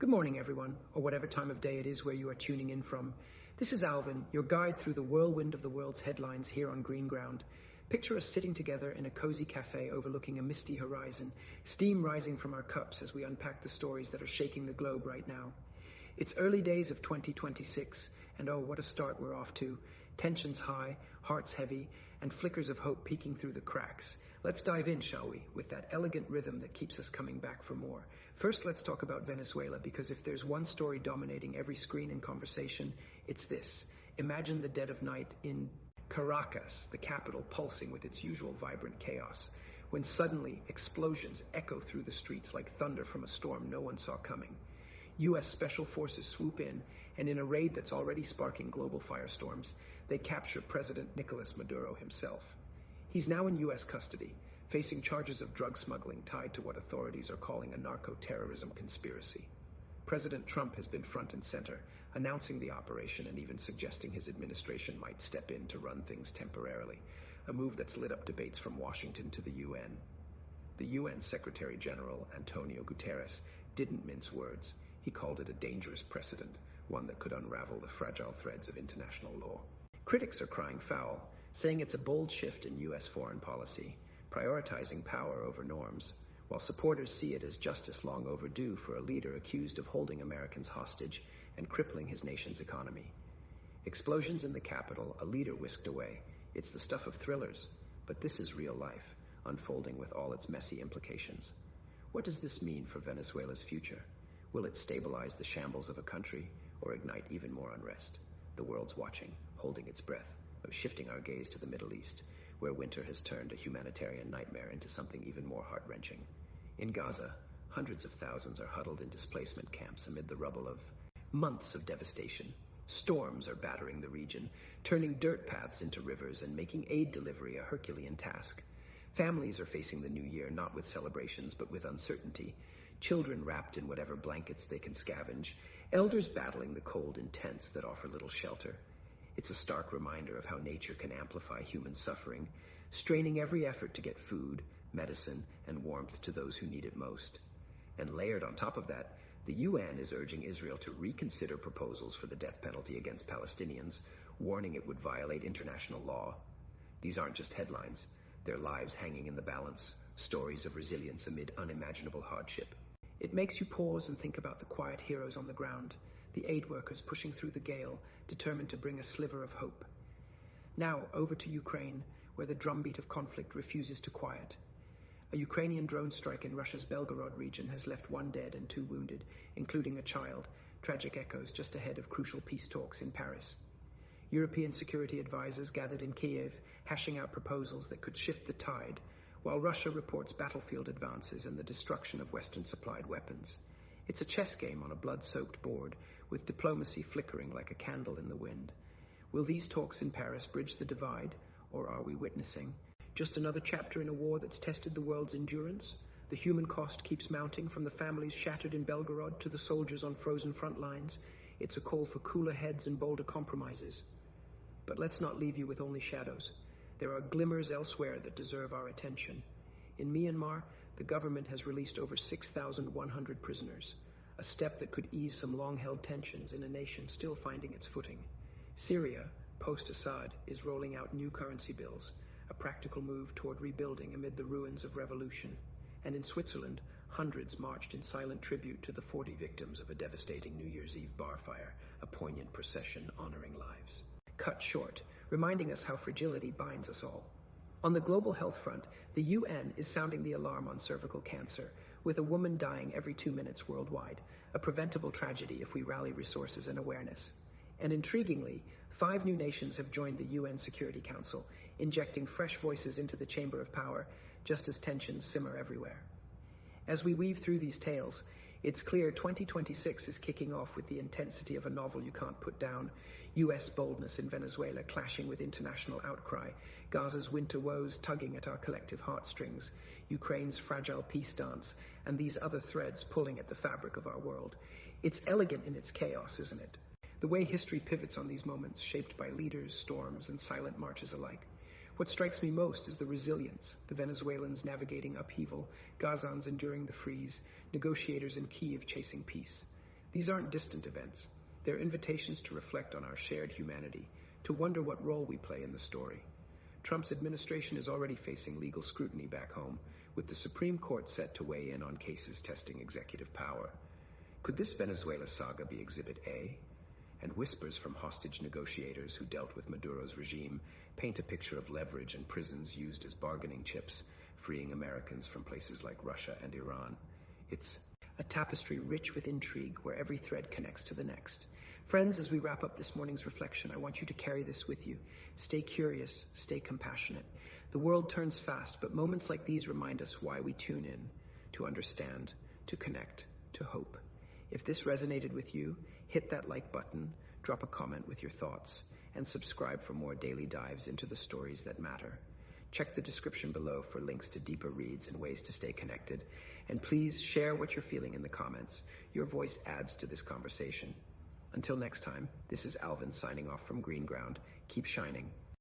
Good morning, everyone, or whatever time of day it is where you are tuning in from. This is Alvin, your guide through the whirlwind of the world's headlines here on green ground. Picture us sitting together in a cozy cafe overlooking a misty horizon, steam rising from our cups as we unpack the stories that are shaking the globe right now. It's early days of 2026, and oh, what a start we're off to. Tensions high, hearts heavy, and flickers of hope peeking through the cracks. Let's dive in, shall we, with that elegant rhythm that keeps us coming back for more. First, let's talk about Venezuela, because if there's one story dominating every screen and conversation, it's this. Imagine the dead of night in Caracas, the capital pulsing with its usual vibrant chaos, when suddenly explosions echo through the streets like thunder from a storm no one saw coming. U.S. Special Forces swoop in, and in a raid that's already sparking global firestorms, they capture President Nicolas Maduro himself. He's now in U.S. custody, facing charges of drug smuggling tied to what authorities are calling a narco-terrorism conspiracy. President Trump has been front and center, announcing the operation and even suggesting his administration might step in to run things temporarily, a move that's lit up debates from Washington to the UN. The UN Secretary General, Antonio Guterres, didn't mince words. He called it a dangerous precedent, one that could unravel the fragile threads of international law. Critics are crying foul, saying it's a bold shift in U.S. foreign policy, prioritizing power over norms, while supporters see it as justice long overdue for a leader accused of holding Americans hostage and crippling his nation's economy. Explosions in the capital, a leader whisked away. It's the stuff of thrillers, but this is real life, unfolding with all its messy implications. What does this mean for Venezuela's future? Will it stabilize the shambles of a country or ignite even more unrest? The world's watching, holding its breath, shifting our gaze to the Middle East, where winter has turned a humanitarian nightmare into something even more heart-wrenching. In Gaza, hundreds of thousands are huddled in displacement camps amid the rubble of months of devastation. Storms are battering the region, turning dirt paths into rivers and making aid delivery a Herculean task. Families are facing the new year not with celebrations but with uncertainty, children wrapped in whatever blankets they can scavenge, elders battling the cold in tents that offer little shelter. It's a stark reminder of how nature can amplify human suffering, straining every effort to get food, medicine, and warmth to those who need it most. And layered on top of that, the UN is urging Israel to reconsider proposals for the death penalty against Palestinians, warning it would violate international law. These aren't just headlines. They're lives hanging in the balance, stories of resilience amid unimaginable hardship. It makes you pause and think about the quiet heroes on the ground, the aid workers pushing through the gale, determined to bring a sliver of hope. Now, over to Ukraine, where the drumbeat of conflict refuses to quiet. A Ukrainian drone strike in Russia's Belgorod region has left 1 dead and 2 wounded, including a child, tragic echoes just ahead of crucial peace talks in Paris. European security advisors gathered in Kiev, hashing out proposals that could shift the tide, while Russia reports battlefield advances and the destruction of Western-supplied weapons. It's a chess game on a blood-soaked board, with diplomacy flickering like a candle in the wind. Will these talks in Paris bridge the divide, or are we witnessing just another chapter in a war that's tested the world's endurance? The human cost keeps mounting, from the families shattered in Belgorod to the soldiers on frozen front lines. It's a call for cooler heads and bolder compromises. But let's not leave you with only shadows. There are glimmers elsewhere that deserve our attention. In Myanmar, the government has released over 6,100 prisoners, a step that could ease some long-held tensions in a nation still finding its footing. Syria, post-Assad, is rolling out new currency bills, a practical move toward rebuilding amid the ruins of revolution. And in Switzerland, hundreds marched in silent tribute to the 40 victims of a devastating New Year's Eve bar fire, a poignant procession honoring lives. Cut short, reminding us how fragility binds us all. On the global health front, the UN is sounding the alarm on cervical cancer, with a woman dying every 2 minutes worldwide, a preventable tragedy if we rally resources and awareness. And intriguingly, 5 new nations have joined the UN Security Council, injecting fresh voices into the chamber of power, just as tensions simmer everywhere. As we weave through these tales, it's clear 2026 is kicking off with the intensity of a novel you can't put down. U.S. boldness in Venezuela clashing with international outcry, Gaza's winter woes tugging at our collective heartstrings, Ukraine's fragile peace dance, and these other threads pulling at the fabric of our world. It's elegant in its chaos, isn't it? The way history pivots on these moments, shaped by leaders, storms, and silent marches alike. What strikes me most is the resilience, the Venezuelans navigating upheaval, Gazans enduring the freeze, negotiators in Kiev chasing peace. These aren't distant events. They're invitations to reflect on our shared humanity, to wonder what role we play in the story. Trump's administration is already facing legal scrutiny back home, with the Supreme Court set to weigh in on cases testing executive power. Could this Venezuela saga be Exhibit A? And whispers from hostage negotiators who dealt with Maduro's regime paint a picture of leverage and prisons used as bargaining chips, freeing Americans from places like Russia and Iran. It's a tapestry rich with intrigue where every thread connects to the next. Friends, as we wrap up this morning's reflection, I want you to carry this with you. Stay curious, stay compassionate. The world turns fast, but moments like these remind us why we tune in, to understand, to connect, to hope. If this resonated with you, hit that like button, drop a comment with your thoughts, and subscribe for more daily dives into the stories that matter. Check the description below for links to deeper reads and ways to stay connected. And please share what you're feeling in the comments. Your voice adds to this conversation. Until next time, this is Alvin signing off from Green Ground. Keep shining.